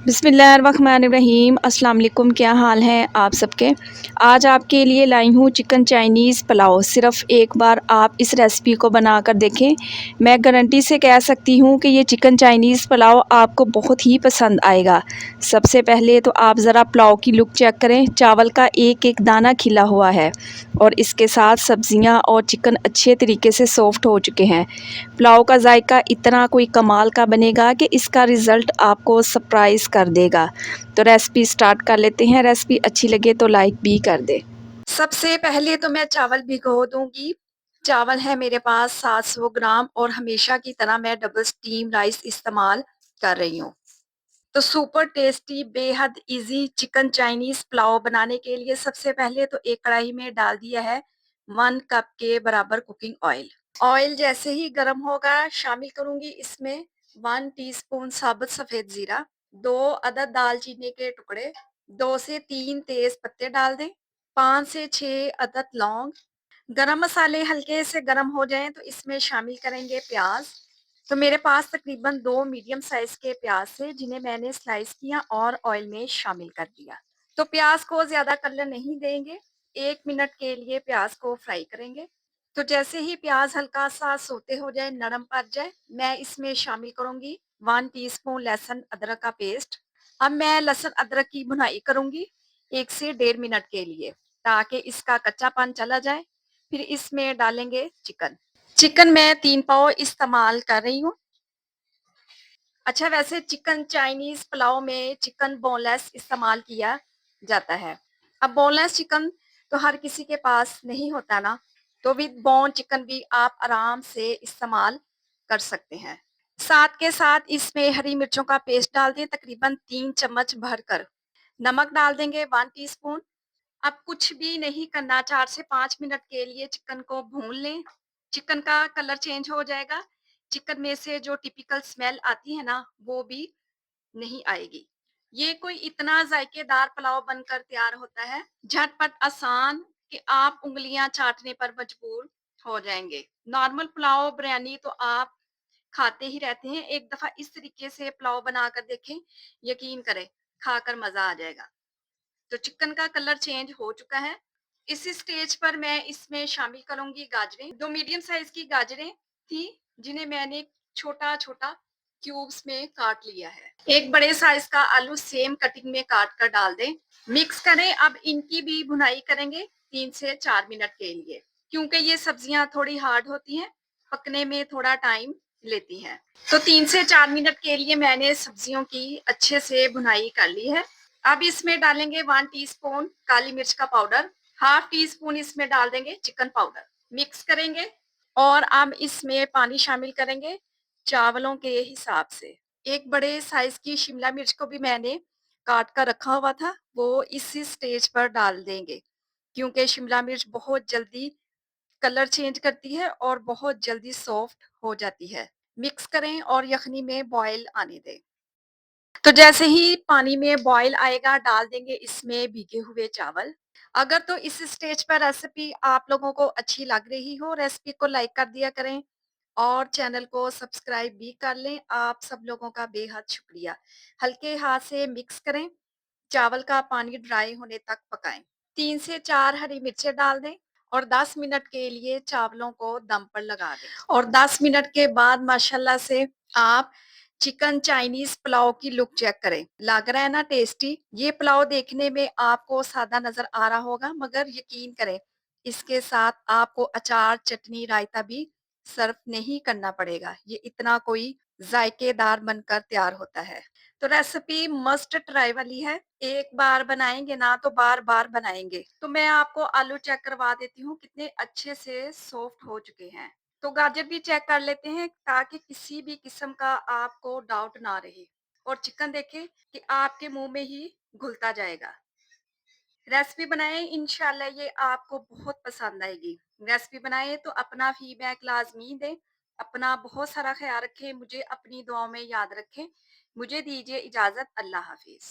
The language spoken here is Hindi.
बिस्मिल्लाहिर्रहमानिर्रहीम अस्सलाम वालेकुम। क्या हाल हैं आप सबके। आज आपके लिए लाई हूँ चिकन चाइनीज़ पुलाव। सिर्फ़ एक बार आप इस रेसिपी को बनाकर देखें। मैं गारंटी से कह सकती हूँ कि ये चिकन चाइनीज़ पुलाव आपको बहुत ही पसंद आएगा। सबसे पहले तो आप ज़रा पुलाव की लुक चेक करें। चावल का एक एक दाना खिला हुआ है और इसके साथ सब्ज़ियाँ और चिकन अच्छे तरीके से सॉफ़्ट हो चुके हैं। पुलाव का जायका इतना कोई कमाल का बनेगा कि इसका रिज़ल्ट आपको सरप्राइज़ कर देगा। तो रेसिपी स्टार्ट कर लेते हैं। रेसिपी अच्छी लगे तो लाइक भी कर दें। सबसे पहले तो मैं चावल भिगो दूंगी। चावल है मेरे पास 700 ग्राम और हमेशा की तरह मैं डबल स्टीम राइस इस्तेमाल कर रही हूँ। तो सुपर टेस्टी बेहद इजी चिकन चाइनीज पुलाव बनाने के लिए सबसे पहले तो एक कढ़ाई में डाल दिया है 1 कप के बराबर कुकिंग ऑयल। ऑयल जैसे ही गर्म होगा शामिल करूंगी इसमें 1 टीस्पून साबुत सफेद जीरा, 2 अदद दालचीनी के टुकड़े, 2 से 3 तेज पत्ते डाल दें, 5 से 6 अदद लौंग। गरम मसाले हल्के से गरम हो जाएं तो इसमें शामिल करेंगे प्याज। तो मेरे पास तकरीबन 2 मीडियम साइज के प्याज थे जिन्हें मैंने स्लाइस किया और ऑयल में शामिल कर दिया। तो प्याज को ज्यादा कलर नहीं देंगे, 1 मिनट के लिए प्याज को फ्राई करेंगे। तो जैसे ही प्याज हल्का सा सोते हो जाए, नरम पड़ जाए, मैं इसमें शामिल करूंगी 1 टीस्पून लहसुन अदरक का पेस्ट। अब मैं लहसुन अदरक की भुनाई करूंगी 1 से 1.5 मिनट के लिए ताकि इसका कच्चापन चला जाए। फिर इसमें डालेंगे चिकन। चिकन मैं 3 पाव इस्तेमाल कर रही हूँ। अच्छा, वैसे चिकन चाइनीज पुलाव में चिकन बोनलेस इस्तेमाल किया जाता है। अब बोनलेस चिकन तो हर किसी के पास नहीं होता ना, तो विद बोन चिकन भी आप आराम से इस्तेमाल कर सकते हैं। साथ के साथ इसमें हरी मिर्चों का पेस्ट डाल दें तकरीबन 3 चम्मच भरकर। नमक डाल देंगे 1 टीस्पून। अब कुछ भी नहीं करना, 4 से 5 मिनट के लिए चिकन को भून लें। चिकन का कलर चेंज हो जाएगा। चिकन में से जो टिपिकल स्मेल आती है ना, वो भी नहीं आएगी। ये कोई इतना जायकेदार पुलाव बनकर तैयार होता है, झटपट आसान, कि आप उंगलियां चाटने पर मजबूर हो जाएंगे। नॉर्मल पुलाव बिरयानी तो आप खाते ही रहते हैं, एक दफा इस तरीके से पुलाव बनाकर देखें, यकीन करें खाकर मजा आ जाएगा। तो चिकन का कलर चेंज हो चुका है। इस स्टेज पर मैं इसमें शामिल करूंगी गाजरें। 2 मीडियम साइज की गाजरें थी जिन्हें मैंने छोटा छोटा क्यूब्स में काट लिया है। एक बड़े साइज का आलू सेम कटिंग में काट कर डाल दें। मिक्स करें। अब इनकी भी भुनाई करेंगे 3 से 4 मिनट के लिए, क्योंकि ये सब्जियां थोड़ी हार्ड होती हैं, पकने में थोड़ा टाइम लेती हैं। तो 3 से 4 मिनट के लिए मैंने सब्जियों की अच्छे से भुनाई कर ली है। अब इसमें डालेंगे 1 टीस्पून काली मिर्च का पाउडर, हाफ टी स्पून इसमें डाल देंगे चिकन पाउडर। मिक्स करेंगे और अब इसमें पानी शामिल करेंगे चावलों के हिसाब से। एक बड़े साइज की शिमला मिर्च को भी मैंने काट कर रखा हुआ था, वो इसी स्टेज पर डाल देंगे, क्योंकि शिमला मिर्च बहुत जल्दी कलर चेंज करती है और बहुत जल्दी सॉफ्ट हो जाती है। मिक्स करें और यखनी में बॉयल आने दें। तो जैसे ही पानी में बॉईल आएगा डाल देंगे इसमें भीगे हुए चावल। अगर तो इस स्टेज पर रेसिपी आप लोगों को अच्छी लग रही हो, रेसिपी को लाइक कर दिया करें और चैनल को सब्सक्राइब भी कर लें। आप सब लोगों का बेहद शुक्रिया। हल्के हाथ से मिक्स करें। चावल का पानी ड्राई होने तक पकाएं। 3 से 4 हरी मिर्चें डाल दें और 10 मिनट के लिए चावलों को दम पर लगा दें। और 10 मिनट के बाद माशाल्लाह से आप चिकन चाइनीज पुलाव की लुक चेक करें। लग रहा है ना टेस्टी। ये पुलाव देखने में आपको सादा नजर आ रहा होगा, मगर यकीन करें इसके साथ आपको अचार, चटनी, रायता भी सर्व नहीं करना पड़ेगा। ये इतना कोई जायकेदार बनकर तैयार होता है। तो रेसिपी मस्ट ट्राई वाली है। एक बार बनाएंगे ना तो बार बार बनाएंगे। तो मैं आपको आलू चेक करवा देती हूँ कितने अच्छे से सॉफ्ट हो चुके हैं। तो गाजर भी चेक कर लेते हैं ताकि किसी भी किस्म का आपको डाउट ना रहे। और चिकन देखें कि आपके मुंह में ही घुलता जाएगा। रेसिपी बनाएं, इंशाल्लाह ये आपको बहुत पसंद आएगी। रेसिपी बनाएं तो अपना फीडबैक लाजमी दें। अपना बहुत सारा ख्याल रखें, मुझे अपनी दुआओं में याद रखें। मुझे दीजिए इजाजत। अल्लाह हाफिज।